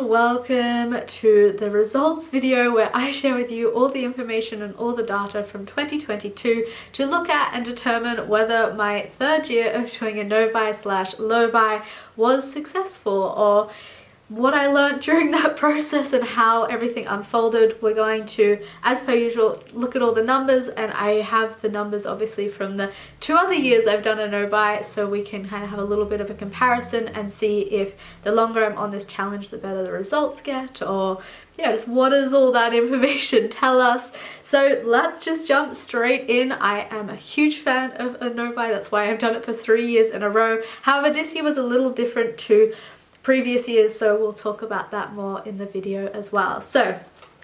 welcome to the results video where I share with you all the information and all the data from 2022 to look at and determine whether my third year of doing a no-buy / low-buy was successful, or what I learned during that process and how everything unfolded. We're going to, as per usual, look at all the numbers, and I have the numbers obviously from the 2 other years I've done a no-buy, so we can kind of have a little bit of a comparison and see if the longer I'm on this challenge, the better the results get, or yeah, just what does all that information tell us. So let's just jump straight in. I am a huge fan of a no-buy, that's why I've done it for 3 years in a row. However, this year was a little different to previous years, so we'll talk about that more in the video as well. So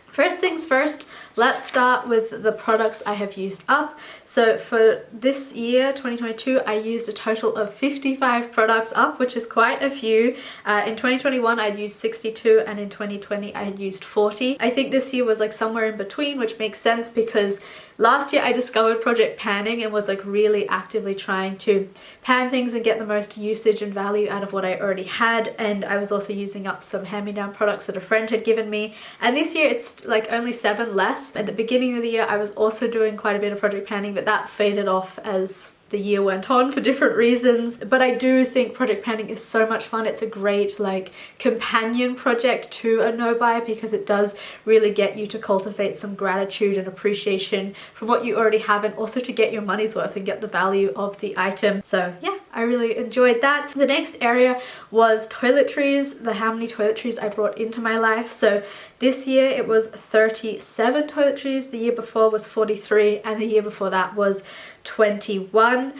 first things first, let's start with the products I have used up. So for this year, 2022, I used a total of 55 products up, which is quite a few. In 2021, I'd used 62, and in 2020, I had used 40. I think this year was like somewhere in between, which makes sense because last year I discovered project panning and was like really actively trying to pan things and get the most usage and value out of what I already had, and I was also using up some hand-me-down products that a friend had given me. And this year it's like only 7 less. At the beginning of the year I was also doing quite a bit of project panning, but that faded off as the year went on for different reasons. But I do think project panning is so much fun. It's a great like companion project to a no-buy because it does really get you to cultivate some gratitude and appreciation from what you already have, and also to get your money's worth and get the value of the item. So yeah, I really enjoyed that. The next area was toiletries, how many toiletries I brought into my life. So this year it was 37 toiletries, the year before was 43, and the year before that was 21.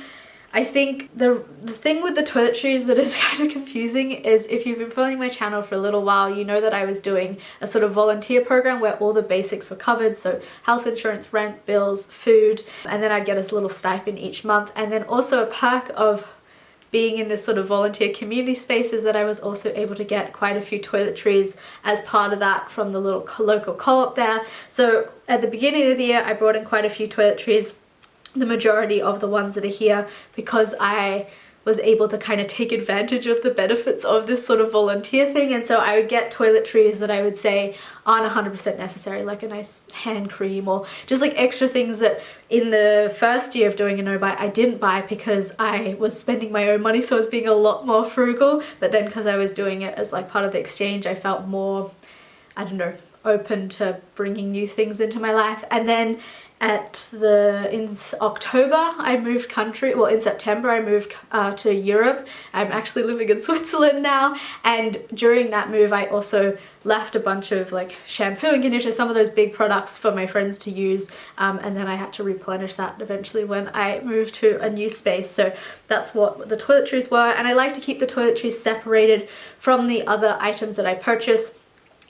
I think the thing with the toiletries that is kind of confusing is, if you've been following my channel for a little while, you know that I was doing a sort of volunteer program where all the basics were covered, so health insurance, rent, bills, food, and then I'd get a little stipend each month. And then also a perk of being in this sort of volunteer community space is that I was also able to get quite a few toiletries as part of that from the little local co-op there. So at the beginning of the year I brought in quite a few toiletries, the majority of the ones that are here, because I was able to kind of take advantage of the benefits of this sort of volunteer thing. And so I would get toiletries that I would say aren't 100% necessary, like a nice hand cream or just like extra things that in the first year of doing a no-buy I didn't buy because I was spending my own money, so I was being a lot more frugal. But then because I was doing it as like part of the exchange, I felt more, I don't know, open to bringing new things into my life. And then in October I moved country, well in September I moved to Europe. I'm actually living in Switzerland now, and during that move I also left a bunch of like shampoo and conditioner, some of those big products for my friends to use, and then I had to replenish that eventually when I moved to a new space. So that's what the toiletries were, and I like to keep the toiletries separated from the other items that I purchase,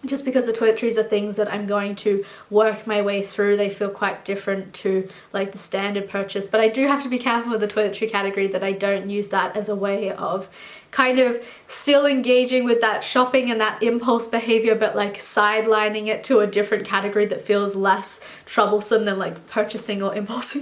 just because the toiletries are things that I'm going to work my way through. They feel quite different to like the standard purchase, but I do have to be careful with the toiletry category that I don't use that as a way of kind of still engaging with that shopping and that impulse behavior, but like sidelining it to a different category that feels less troublesome than like purchasing or impulse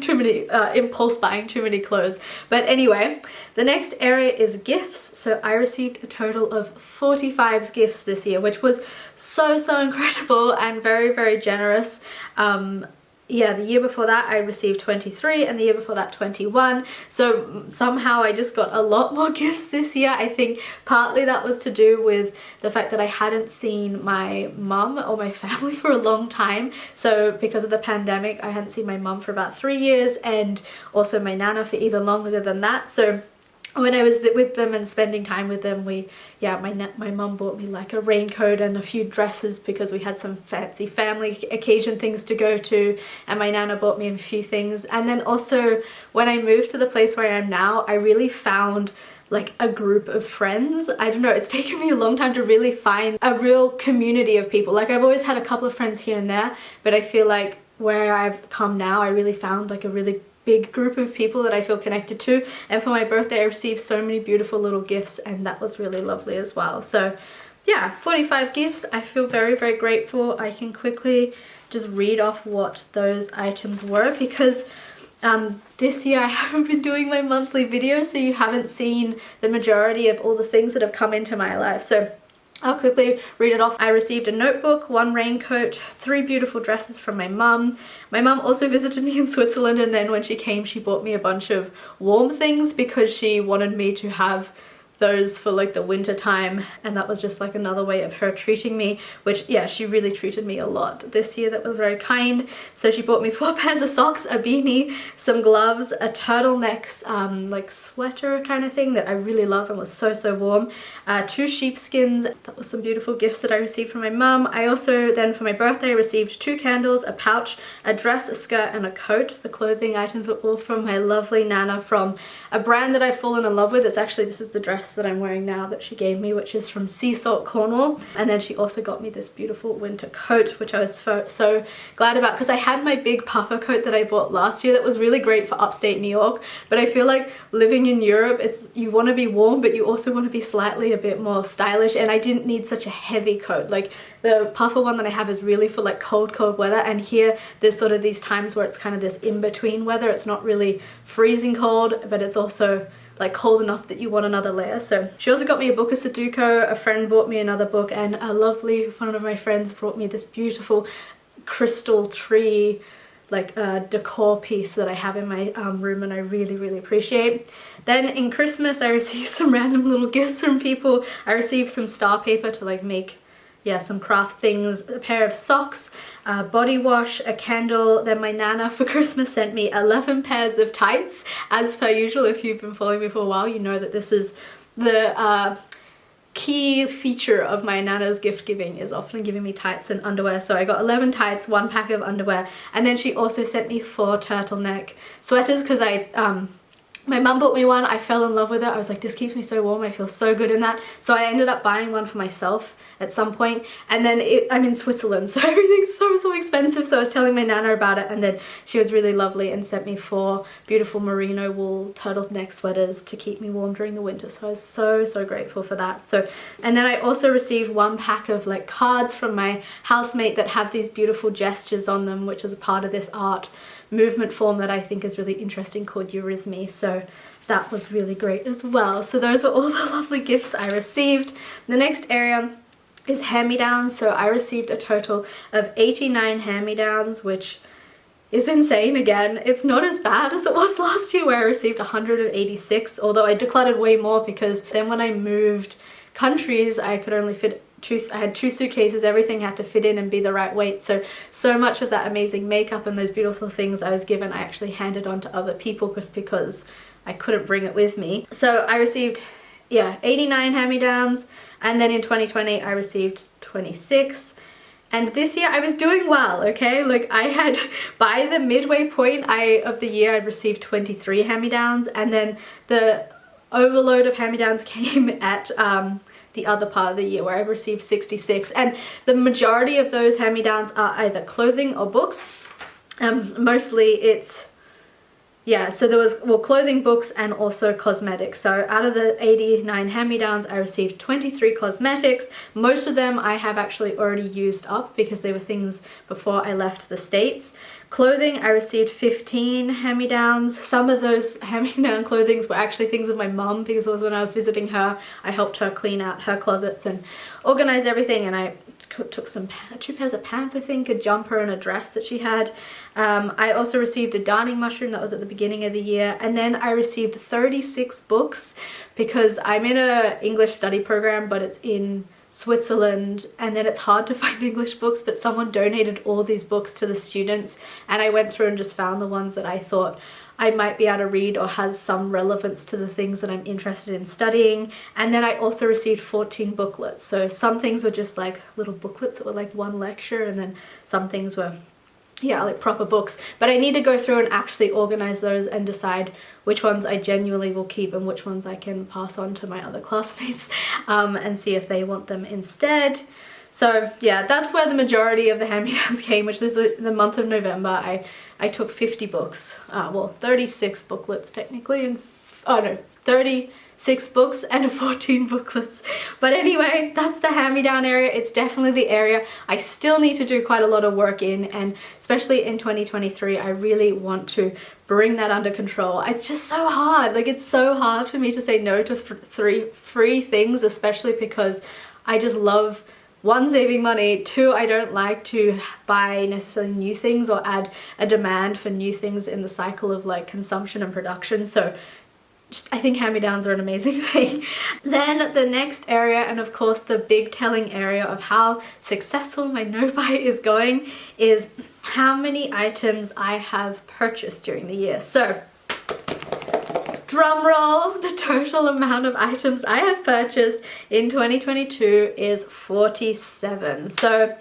buying too many clothes. But anyway, the next area is gifts. So I received a total of 45 gifts this year, which was so incredible and very generous. Yeah, the year before that I received 23, and the year before that 21. So somehow I just got a lot more gifts this year. I think partly that was to do with the fact that I hadn't seen my mum or my family for a long time. So because of the pandemic I hadn't seen my mum for about 3 years, and also my nana for even longer than that. So when I was with them and spending time with them, my mum bought me like a raincoat and a few dresses because we had some fancy family occasion things to go to, and my nana bought me a few things. And then also when I moved to the place where I am now, I really found like a group of friends. I don't know, it's taken me a long time to really find a real community of people. Like I've always had a couple of friends here and there, but I feel like where I've come now I really found like a really big group of people that I feel connected to. And for my birthday I received so many beautiful little gifts, and that was really lovely as well. So yeah, 45 gifts. I feel very grateful. I can quickly just read off what those items were, because this year I haven't been doing my monthly videos, so you haven't seen the majority of all the things that have come into my life. So I'll quickly read it off. I received a notebook, 1 raincoat, 3 beautiful dresses from my mum. My mum also visited me in Switzerland, and then when she came she bought me a bunch of warm things because she wanted me to have those for like the winter time, and that was just like another way of her treating me, which yeah, she really treated me a lot this year. That was very kind. So she bought me 4 pairs of socks, a beanie, some gloves, a turtleneck like sweater kind of thing that I really love and was so warm, 2 sheepskins. That was some beautiful gifts that I received from my mum. I also then for my birthday received 2 candles, a pouch, a dress, a skirt and a coat. The clothing items were all from my lovely Nana, from a brand that I've fallen in love with. It's actually, this is the dress that I'm wearing now that she gave me, which is from Sea Salt, Cornwall. And then she also got me this beautiful winter coat, which I was so glad about, because I had my big puffer coat that I bought last year that was really great for upstate New York, but I feel like living in Europe, it's, you want to be warm but you also want to be slightly a bit more stylish, and I didn't need such a heavy coat. Like the puffer one that I have is really for like cold weather, and here there's sort of these times where it's kind of this in-between weather. It's not really freezing cold, but it's also like cold enough that you want another layer. So she also got me a book of Sudoku, a friend bought me another book, and a lovely one of my friends brought me this beautiful crystal tree like decor piece that I have in my room, and I really appreciate. Then in Christmas I received some random little gifts from people. I received some star paper to like make, yeah, some craft things, a pair of socks, body wash, a candle. Then my Nana for Christmas sent me 11 pairs of tights. As per usual, if you've been following me for a while, you know that this is the key feature of my Nana's gift giving, is often giving me tights and underwear. So I got 11 tights, 1 pack of underwear, and then she also sent me 4 turtleneck sweaters because my mum bought me one. I fell in love with it. I was like, this keeps me so warm. I feel so good in that. So I ended up buying one for myself at some point. And then I'm in Switzerland, so everything's so expensive. So I was telling my Nana about it, and then she was really lovely and sent me 4 beautiful merino wool turtleneck sweaters to keep me warm during the winter. So I was so grateful for that. So, and then I also received 1 pack of like cards from my housemate that have these beautiful gestures on them, which is a part of this art movement form that I think is really interesting called Eurythmy. So that was really great as well. So those are all the lovely gifts I received. The next area is hand-me-downs. So I received a total of 89 hand-me-downs, which is insane. Again, it's not as bad as it was last year where I received 186, although I decluttered way more because then when I moved countries I could only fit I had 2 suitcases, everything had to fit in and be the right weight. So much of that amazing makeup and those beautiful things I was given, I actually handed on to other people just because I couldn't bring it with me. So I received, yeah, 89 hand-me-downs, and then in 2020 I received 26. And this year I was doing well, okay? Like I had, by the midway point of the year, I'd received 23 hand-me-downs, and then the overload of hand-me-downs came at the other part of the year where I received 66, and the majority of those hand-me-downs are either clothing or books. Mostly it's, yeah, so there was, well, clothing, books, and also cosmetics. So out of the 89 hand-me-downs, I received 23 cosmetics. Most of them I have actually already used up because they were things before I left the States. Clothing, I received 15 hand-me-downs. Some of those hand-me-down clothings were actually things of my mum, because it was when I was visiting her, I helped her clean out her closets and organize everything, and I took 2 pairs of pants, I think, a jumper and a dress that she had. I also received a darning mushroom, that was at the beginning of the year, and then I received 36 books because I'm in a English study program, but it's in Switzerland, and then it's hard to find English books, but someone donated all these books to the students, and I went through and just found the ones that I thought I might be able to read or has some relevance to the things that I'm interested in studying. And then I also received 14 booklets. So some things were just like little booklets that were like 1 lecture, and then some things were, yeah, like proper books. But I need to go through and actually organize those and decide which ones I genuinely will keep and which ones I can pass on to my other classmates and see if they want them instead. So yeah, that's where the majority of the hand-me-downs came, which is the month of November. I took 50 books, well, 36 booklets technically, and, oh no, 36 books and 14 booklets. But anyway, that's the hand-me-down area. It's definitely the area I still need to do quite a lot of work in, and especially in 2023, I really want to bring that under control. It's just so hard. Like, it's so hard for me to say no to free things, especially because I just love, one, saving money, two, I don't like to buy necessarily new things or add a demand for new things in the cycle of like consumption and production. So I think hand-me-downs are an amazing thing. Then the next area, and of course the big telling area of how successful my no-buy is going, is how many items I have purchased during the year. So drum roll, the total amount of items I have purchased in 2022 is 47. So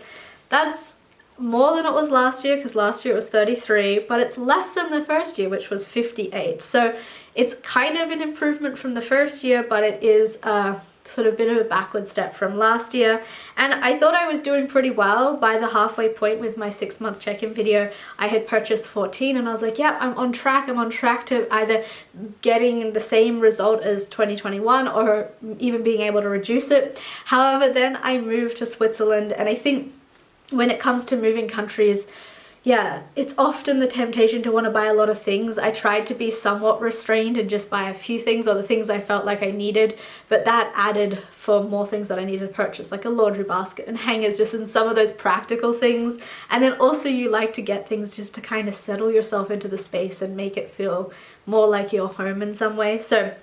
that's more than it was last year, because last year it was 33, but it's less than the first year, which was 58. So it's kind of an improvement from the first year, but it is a sort of bit of a backward step from last year. And I thought I was doing pretty well. By the halfway point with my 6-month check-in video, I had purchased 14, and I was like, yeah, I'm on track. I'm on track to either getting the same result as 2021 or even being able to reduce it. However, then I moved to Switzerland, and I think when it comes to moving countries, yeah, it's often the temptation to want to buy a lot of things. I tried to be somewhat restrained and just buy a few things, or the things I felt like I needed, but that added for more things that I needed to purchase, like a laundry basket and hangers, just in some of those practical things. And then also you like to get things just to kind of settle yourself into the space and make it feel more like your home in some way. So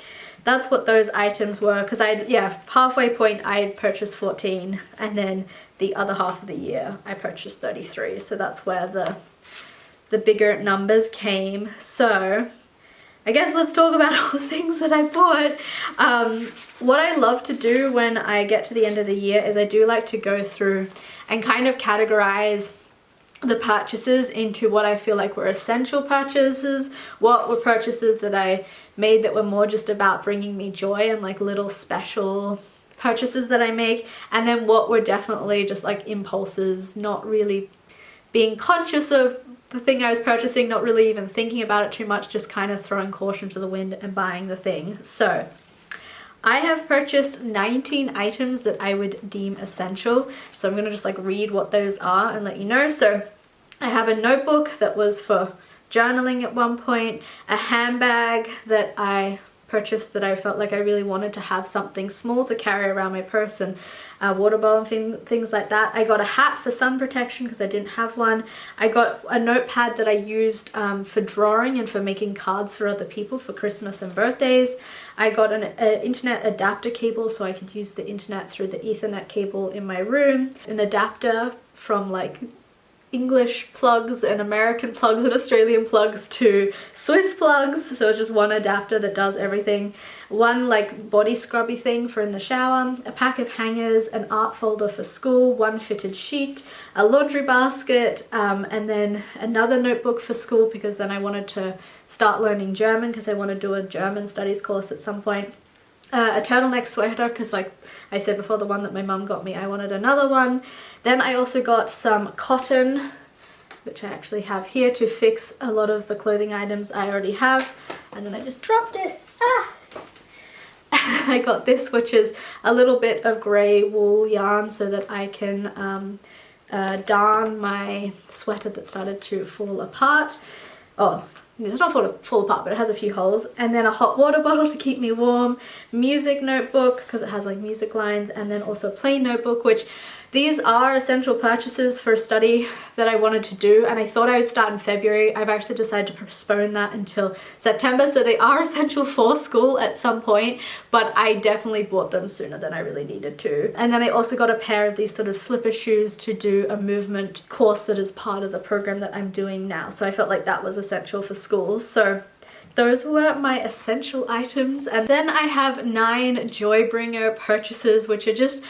that's what those items were, because halfway point I had purchased 14, and then the other half of the year I purchased 33. So that's where the bigger numbers came. So I guess let's talk about all the things that I bought. What I love to do when I get to the end of the year is I do like to go through and kind of categorize the purchases into what I feel like were essential purchases, what were purchases that I made that were more just about bringing me joy and like little special purchases that I make, and then what were definitely just like impulses, not really being conscious of the thing I was purchasing, not really even thinking about it too much, just kind of throwing caution to the wind and buying the thing. So I have purchased 19 items that I would deem essential. So I'm gonna just like read what those are and let you know. So I have a notebook that was for journaling at one point, a handbag that I purchased that I felt like I really wanted to have something small to carry around my purse, and a water bottle and things like that. I got a hat for sun protection because I didn't have one. I got a notepad that I used for drawing and for making cards for other people for Christmas and birthdays. I got an internet adapter cable so I could use the internet through the Ethernet cable in my room. An adapter from like English plugs and American plugs and Australian plugs to Swiss plugs, so it's just one adapter that does everything. One like body scrubby thing for in the shower, a pack of hangers, an art folder for school, one fitted sheet, a laundry basket, and then another notebook for school because then I wanted to start learning German because I want to do a German studies course at some point. A turtleneck sweater because, like I said before, the one that my mum got me, I wanted another one. Then I also got some cotton, which I actually have here to fix a lot of the clothing items I already have. And then I just dropped it. I got this, which is a little bit of grey wool yarn so that I can darn my sweater that started to fall apart. Oh, it's not fall apart, but it has a few holes. And then a hot water bottle to keep me warm, music notebook because it has like music lines, and then also a plain notebook, which these are essential purchases for a study that I wanted to do, and I thought I would start in February. I've actually decided to postpone that until September, so they are essential for school at some point, but I definitely bought them sooner than I really needed to. And then I also got a pair of these sort of slipper shoes to do a movement course that is part of the program that I'm doing now, so I felt like that was essential for school. So those were my essential items. And then I have 9 Joybringer purchases, which are just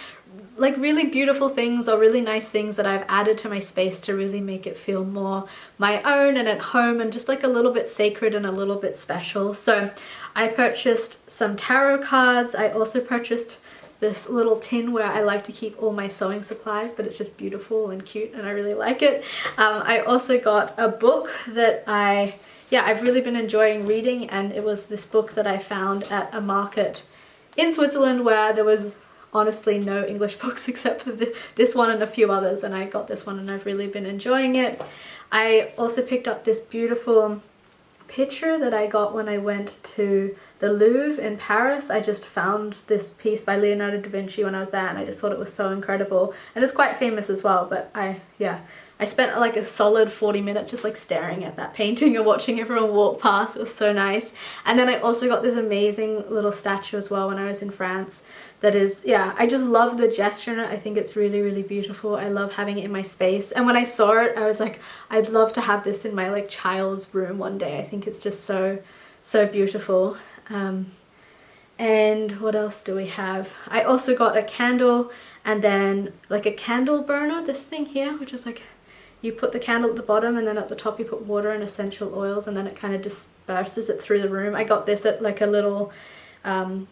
like really beautiful things or really nice things that I've added to my space to really make it feel more my own and at home and just like a little bit sacred and a little bit special. So I purchased some tarot cards. I also purchased this little tin where I like to keep all my sewing supplies, but it's just beautiful and cute and I really like it. I also got a book that I've really been enjoying reading, and it was this book that I found at a market in Switzerland where there was honestly no English books except for this one and a few others, and I got this one and I've really been enjoying it. I also picked up this beautiful picture that I got when I went to the Louvre in Paris. I just found this piece by Leonardo da Vinci when I was there, and I just thought it was so incredible. And it's quite famous as well, but I spent like a solid 40 minutes just like staring at that painting and watching everyone walk past. It was so nice. And then I also got this amazing little statue as well when I was in France. That is, yeah, I just love the gesture in it. I think it's really, really beautiful. I love having it in my space. And when I saw it, I was like, I'd love to have this in my like child's room one day. I think it's just so, so beautiful. And what else do we have? I also got a candle, and then like a candle burner, this thing here, which is like, you put the candle at the bottom and then at the top you put water and essential oils, and then it kind of disperses it through the room. I got this at like a little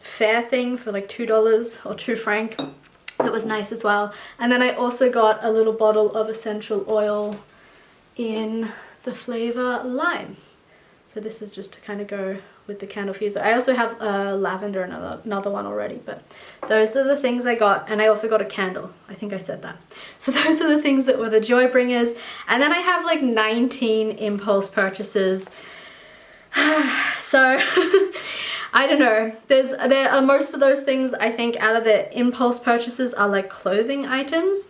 fair thing for like $2 or 2 franc. That was nice as well. And then I also got a little bottle of essential oil in the flavor lime. So this is just to kind of go with the candle fuser. I also have lavender, another one already, but those are the things I got. And I also got a candle. I think I said that. So those are the things that were the joy bringers. And then I have like 19 impulse purchases. So I don't know. There are most of those things, I think, out of the impulse purchases are like clothing items.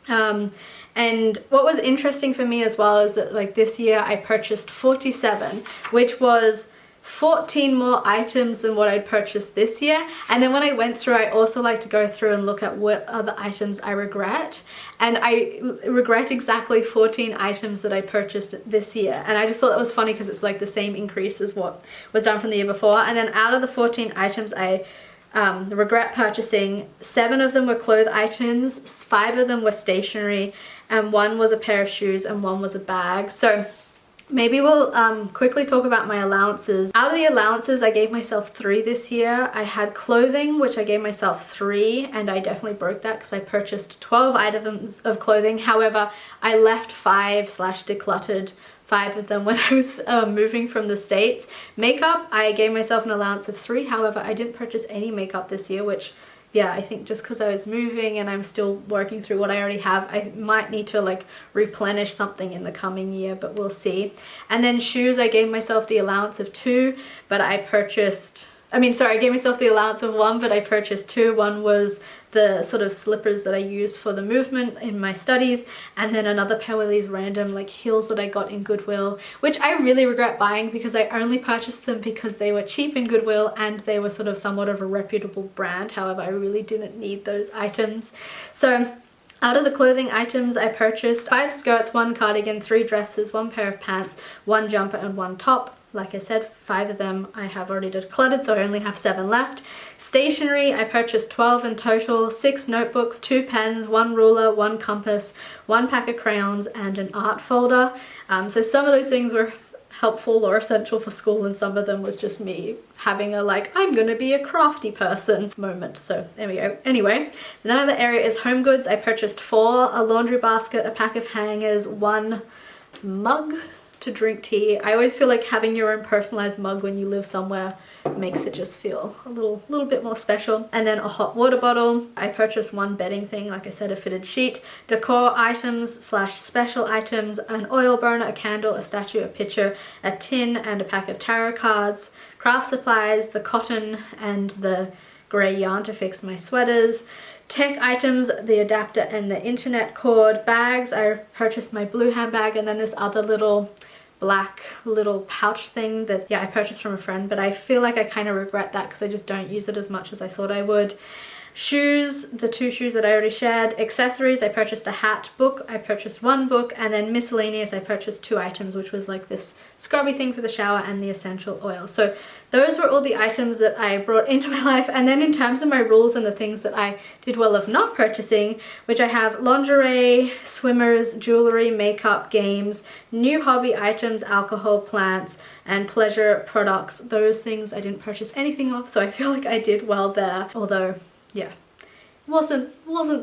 And what was interesting for me as well is that like this year I purchased 47, which was 14 more items than what I'd purchased this year. And then when I went through, I also like to go through and look at what other items I regret. And I regret exactly 14 items that I purchased this year. And I just thought that was funny because it's like the same increase as what was done from the year before. And then out of the 14 items I regret purchasing, 7 of them were clothes items, 5 of them were stationery, and 1 was a pair of shoes and 1 was a bag. So maybe we'll quickly talk about my allowances. Out of the allowances, I gave myself 3 this year. I had clothing, which I gave myself 3, and I definitely broke that because I purchased 12 items of clothing. However, I left 5/decluttered 5 of them when I was moving from the States. Makeup, I gave myself an allowance of 3. However, I didn't purchase any makeup this year, which, yeah, I think just because I was moving and I'm still working through what I already have, I might need to like replenish something in the coming year, but we'll see. And then shoes, I gave myself the allowance of 2, but I purchased, I gave myself the allowance of 1, but I purchased 2. 1 was the sort of slippers that I use for the movement in my studies, and then another pair of these random like heels that I got in Goodwill, which I really regret buying because I only purchased them because they were cheap in Goodwill and they were sort of somewhat of a reputable brand. However, I really didn't need those items. So out of the clothing items, I purchased 5 skirts, 1 cardigan, 3 dresses, 1 pair of pants, 1 jumper and 1 top. Like I said, 5 of them I have already decluttered, so I only have 7 left. Stationery, I purchased 12 in total, 6 notebooks, 2 pens, 1 ruler, 1 compass, 1 pack of crayons, and an art folder. So some of those things were helpful or essential for school, and some of them was just me having a like, I'm gonna be a crafty person moment. So there we go. Anyway, another area is home goods. I purchased 4, a laundry basket, a pack of hangers, 1 mug to drink tea. I always feel like having your own personalized mug when you live somewhere makes it just feel a little bit more special. And then a hot water bottle. I purchased 1 bedding thing, like I said, a fitted sheet, decor items / special items, an oil burner, a candle, a statue, a picture, a tin, and a pack of tarot cards, craft supplies, the cotton and the grey yarn to fix my sweaters, tech items, the adapter and the internet cord, bags. I purchased my blue handbag, and then this other little black little pouch thing that, yeah, I purchased from a friend, but I feel like I kind of regret that because I just don't use it as much as I thought I would. Shoes, the 2 shoes that I already shared. Accessories, I purchased a hat. Book, I purchased 1 book, and then miscellaneous, I purchased 2 items, which was like this scrubby thing for the shower and the essential oil. So those were all the items that I brought into my life. And then in terms of my rules and the things that I did well of not purchasing, which I have lingerie, swimmers, jewelry, makeup, games, new hobby items, alcohol, plants, and pleasure products. Those things I didn't purchase anything of, so I feel like I did well there. Although, yeah, wasn't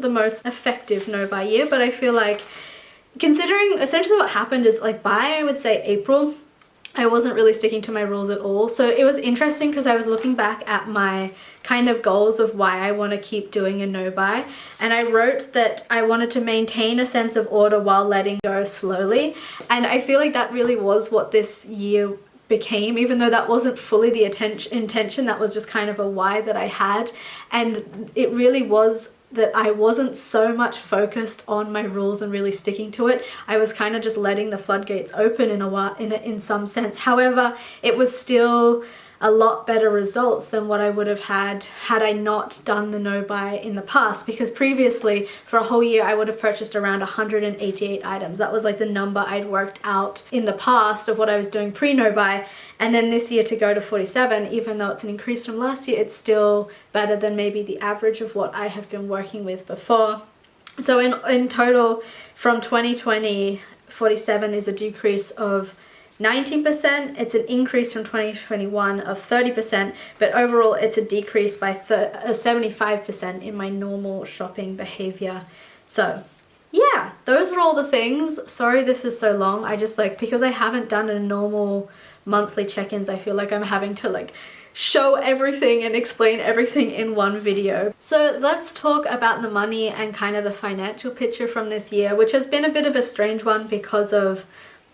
the most effective no buy year, but I feel like considering essentially what happened is like by, I would say, April, I wasn't really sticking to my rules at all. So it was interesting because I was looking back at my kind of goals of why I want to keep doing a no buy, and I wrote that I wanted to maintain a sense of order while letting go slowly, and I feel like that really was what this year became, even though that wasn't fully the intention, that was just kind of a why that I had. And it really was that I wasn't so much focused on my rules and really sticking to it. I was kind of just letting the floodgates open in some sense. However, it was still a lot better results than what I would have had I not done the no buy in the past, because previously for a whole year I would have purchased around 188 items. That was like the number I'd worked out in the past of what I was doing pre no buy, and then this year to go to 47, even though it's an increase from last year, it's still better than maybe the average of what I have been working with before. So in total from 2020, 47 is a decrease of 19%. It's an increase from 2021 of 30%, but overall it's a decrease by 75% in my normal shopping behavior. So yeah, those are all the things. Sorry this is so long. I just because I haven't done a normal monthly check-ins, I feel like I'm having to show everything and explain everything in one video. So let's talk about the money and kind of the financial picture from this year, which has been a bit of a strange one because of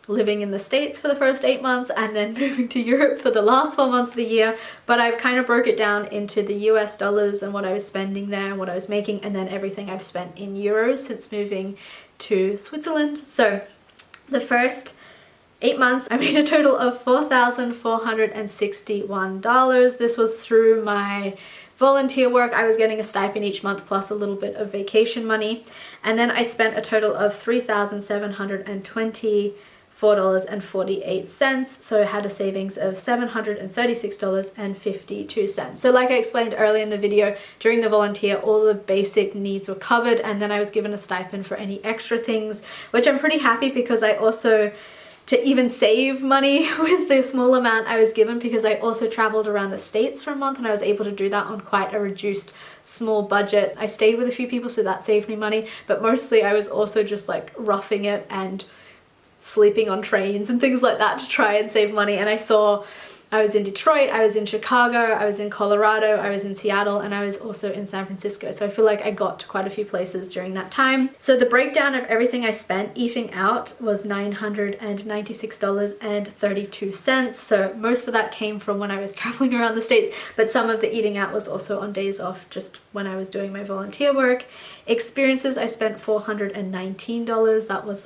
living in the States for the first 8 months and then moving to Europe for the last 4 months of the year. But I've kind of broke it down into the US dollars and what I was spending there and what I was making, and then everything I've spent in euros since moving to Switzerland. So the first 8 months I made a total of $4,461. This was through my volunteer work. I was getting a stipend each month plus a little bit of vacation money, and then I spent a total of $3,724.48, so I had a savings of $736.52. So like I explained earlier in the video, during the volunteer all the basic needs were covered, and then I was given a stipend for any extra things, which I'm pretty happy because I also, to even save money with the small amount I was given, because I also traveled around the States for a month and I was able to do that on quite a reduced small budget. I stayed with a few people, so that saved me money, but mostly I was also just roughing it and sleeping on trains and things like that to try and save money. And I was in Detroit, I was in Chicago, I was in Colorado, I was in Seattle, and I was also in San Francisco. So I feel like I got to quite a few places during that time. So the breakdown of everything I spent eating out was $996.32. So most of that came from when I was traveling around the States, but some of the eating out was also on days off, just when I was doing my volunteer work. Experiences, I spent $419. That was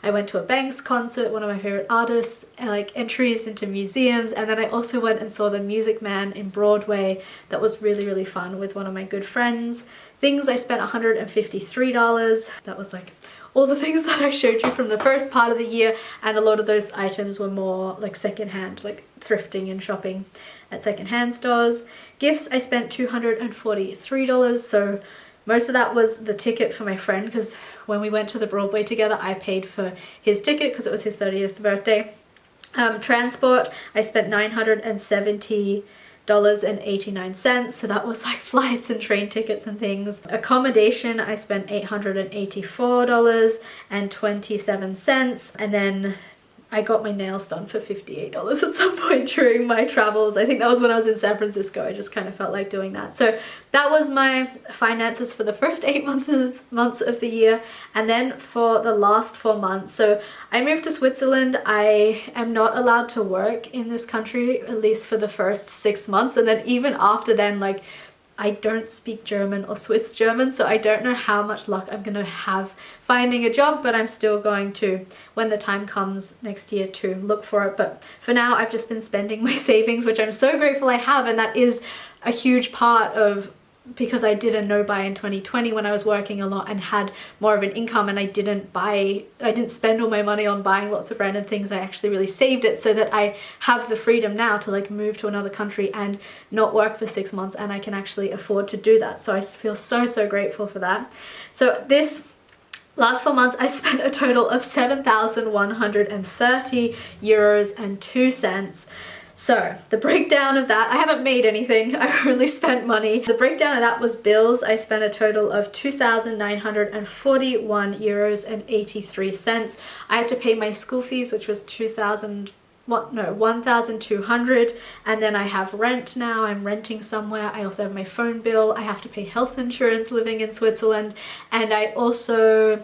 I went to a Banks concert, one of my favorite artists, entries into museums, and then I also went and saw The Music Man in Broadway. That was really, really fun with one of my good friends. Things, I spent $153. That was all the things that I showed you from the first part of the year, and a lot of those items were more secondhand, thrifting and shopping at secondhand stores. Gifts, I spent $243, so most of that was the ticket for my friend, because when we went to the Broadway together, I paid for his ticket because it was his 30th birthday. Transport, I spent $970.89, so that was flights and train tickets and things. Accommodation, I spent $884.27, and then I got my nails done for $58 at some point during my travels. I think that was when I was in San Francisco. I just kind of felt like doing that. So that was my finances for the first 8 months of the year. And then for the last 4 months, so I moved to Switzerland. I am not allowed to work in this country, at least for the first 6 months. And then even after then, I don't speak German or Swiss German, so I don't know how much luck I'm gonna have finding a job, but I'm still going to, when the time comes next year, to look for it. But for now, I've just been spending my savings, which I'm so grateful I have, and that is a huge part of, because I did a no buy in 2020 when I was working a lot and had more of an income, and I didn't spend all my money on buying lots of random things. I actually really saved it so that I have the freedom now to move to another country and not work for 6 months, and I can actually afford to do that. So I feel so, so grateful for that. So this last 4 months, I spent a total of €7,130.02. So the breakdown of that, I haven't made anything, I only spent money. The breakdown of that was bills. I spent a total of €2,941.83. I had to pay my school fees, which was $1,200, and then I have rent now. I'm renting somewhere. I also have my phone bill. I have to pay health insurance living in Switzerland, and I also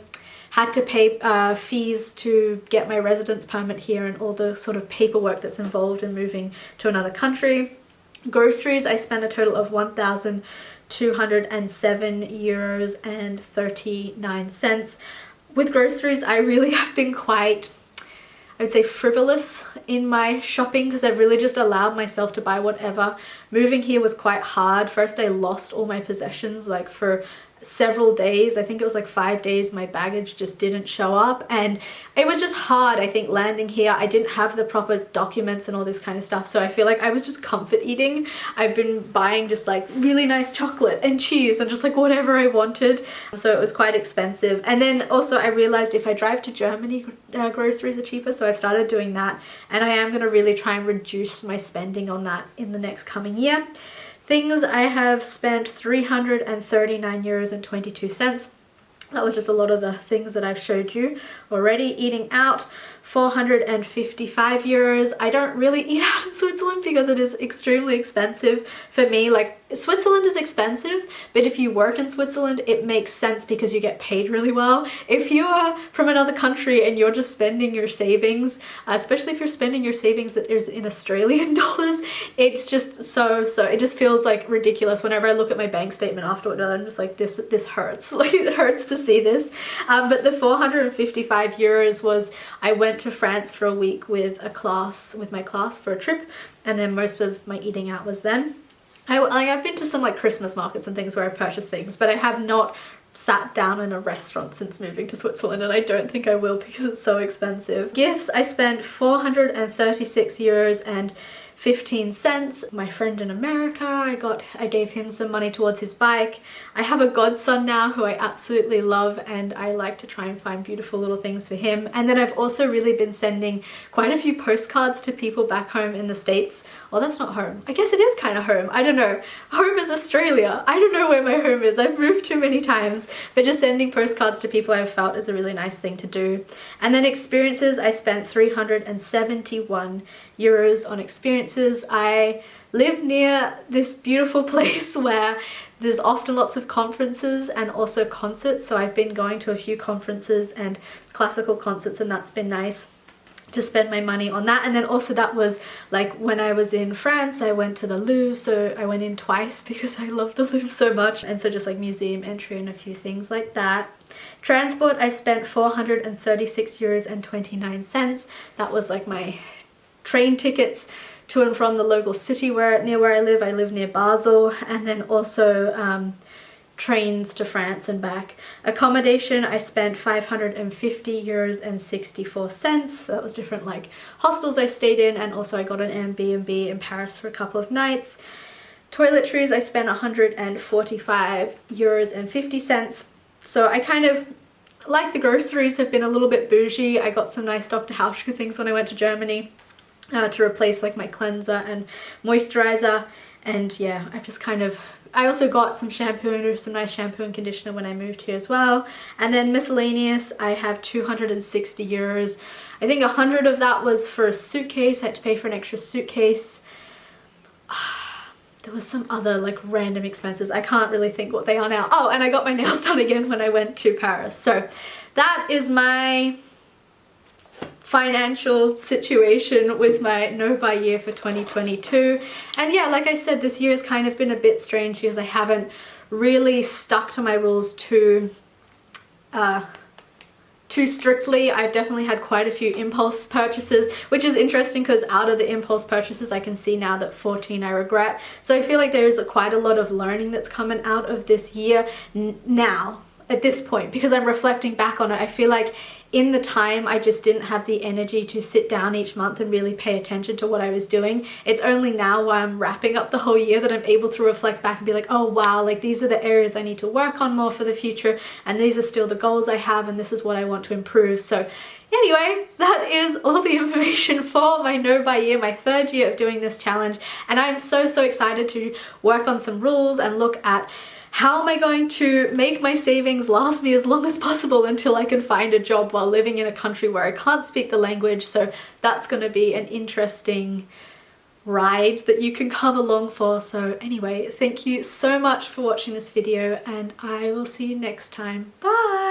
had to pay fees to get my residence permit here and all the sort of paperwork that's involved in moving to another country. Groceries, I spent a total of 1,207 euros and 39 cents. With groceries, I really have been quite, I would say, frivolous in my shopping because I've really just allowed myself to buy whatever. Moving here was quite hard. First, I lost all my possessions like for several days. I think it was like 5 days my baggage just didn't show up, and it was just hard. I think landing here, I didn't have the proper documents and all this kind of stuff, so I feel like I was just comfort eating. I've been buying just like really nice chocolate and cheese and just like whatever I wanted, so it was quite expensive. And then also I realized if I drive to Germany, groceries are cheaper, so I've started doing that, and I am going to really try and reduce my spending on that in the next coming year. Things, I have spent 339 euros and 22 cents. That was just a lot of the things that I've showed you already. Eating out, 455 euros. I don't really eat out in Switzerland because it is extremely expensive for me. Like, Switzerland is expensive, but if you work in Switzerland, it makes sense because you get paid really well. If you are from another country and you're just spending your savings, especially if you're spending your savings that is in Australian dollars, it's just it just feels like ridiculous. Whenever I look at my bank statement afterward, I'm just like, this hurts. Like, it hurts to see this. But the 455 euros was, I went to France for a week with my class for a trip, and then most of my eating out was then. I've been to some like Christmas markets and things where I've purchased things, but I have not sat down in a restaurant since moving to Switzerland, and I don't think I will because it's so expensive. Gifts, I spent 436 euros and 15 cents. My friend in America, I gave him some money towards his bike. I have a godson now who I absolutely love, and I like to try and find beautiful little things for him. And then I've also really been sending quite a few postcards to people back home in the States. Well, that's not home. I guess it is kind of home. I don't know. Home is Australia. I don't know where my home is. I've moved too many times, but just sending postcards to people I've felt is a really nice thing to do. And then experiences, I spent 371 euros on experiences. I live near this beautiful place where there's often lots of conferences and also concerts, so I've been going to a few conferences and classical concerts, and that's been nice to spend my money on that. And then also that was like when I was in France, I went to the Louvre, so I went in twice because I love the Louvre so much, and so just like museum entry and a few things like that. Transport, I've spent 436 euros and 29 cents. That was like my train tickets to and from the local city near where I live. I live near Basel, and then also trains to France and back. Accommodation, I spent 550 euros and 64 cents. That was different like hostels I stayed in, and also I got an Airbnb in Paris for a couple of nights. Toiletries, I spent 145 euros and 50 cents. So I kind of, like the groceries, have been a little bit bougie. I got some nice Dr. Hauschka things when I went to Germany to replace like my cleanser and moisturizer. And yeah, I've just kind of, I also got some shampoo, some nice shampoo and conditioner when I moved here as well. And then miscellaneous, I have 260 euros. I think 100 of that was for a suitcase. I had to pay for an extra suitcase. There was some other like random expenses. I can't really think what they are now. Oh, and I got my nails done again when I went to Paris. So that is my financial situation with my no-buy year for 2022. And yeah, like I said, this year has kind of been a bit strange because I haven't really stuck to my rules too strictly. I've definitely had quite a few impulse purchases, which is interesting because out of the impulse purchases I can see now that 14 I regret. So I feel like there is quite a lot of learning that's coming out of this year now at this point, because I'm reflecting back on it. I feel like in the time I just didn't have the energy to sit down each month and really pay attention to what I was doing. It's only now while I'm wrapping up the whole year that I'm able to reflect back and be like, oh wow, like these are the areas I need to work on more for the future, and these are still the goals I have, and this is what I want to improve. So anyway, that is all the information for my no-buy year, my third year of doing this challenge, and I'm so excited to work on some rules and look at how am I going to make my savings last me as long as possible until I can find a job while living in a country where I can't speak the language. So that's going to be an interesting ride that you can come along for. So anyway, thank you so much for watching this video, and I will see you next time. Bye!